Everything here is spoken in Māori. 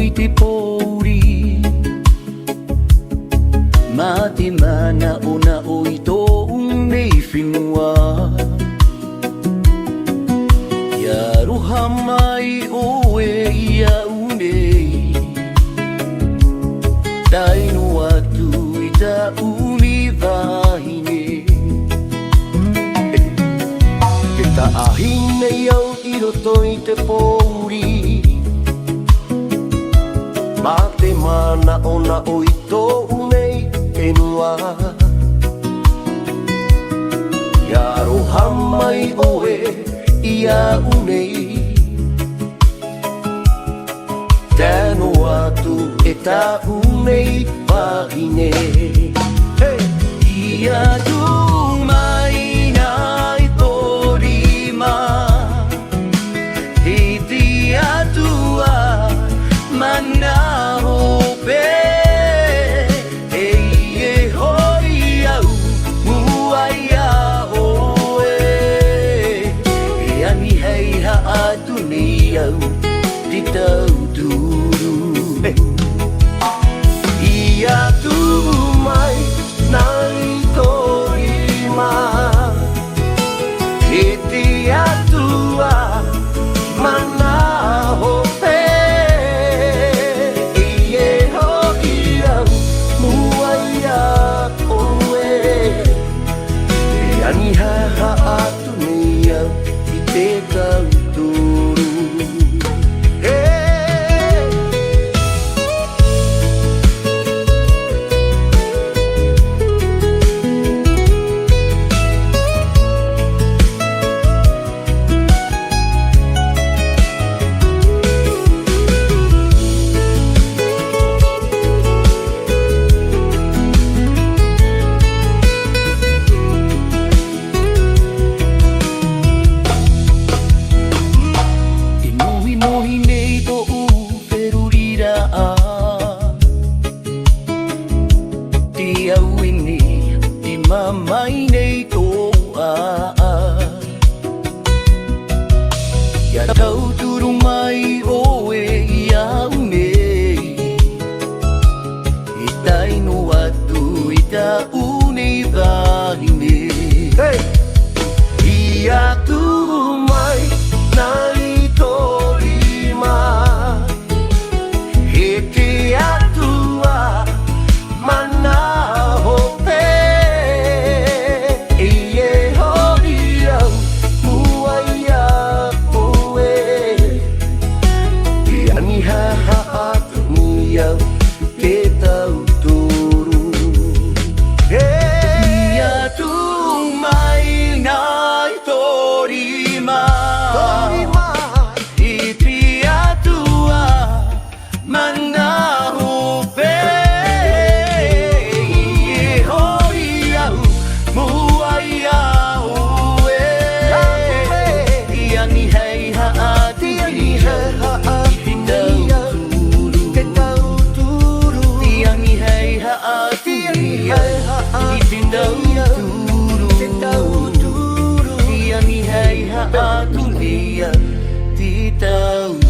iti pori mati mana una o ito nei finwa ya ruhamai oe ya une tainu watu ita univahine kita ahine yau iroto ite pori mate mana ona o ito unei enua ya rohamai oe ia unei tano atu eta unei pahine ia tumai nai torima iti atua mana hope e hoi au muaia oe e ani hei ha atu ni au di tau turu ia tu mai nai torima iti atua mana hope mai nei toa ya tau turu mai oe ia unei itai no atu ita univahine ia tu mai nai torima iti atua mana aku lihat di tahu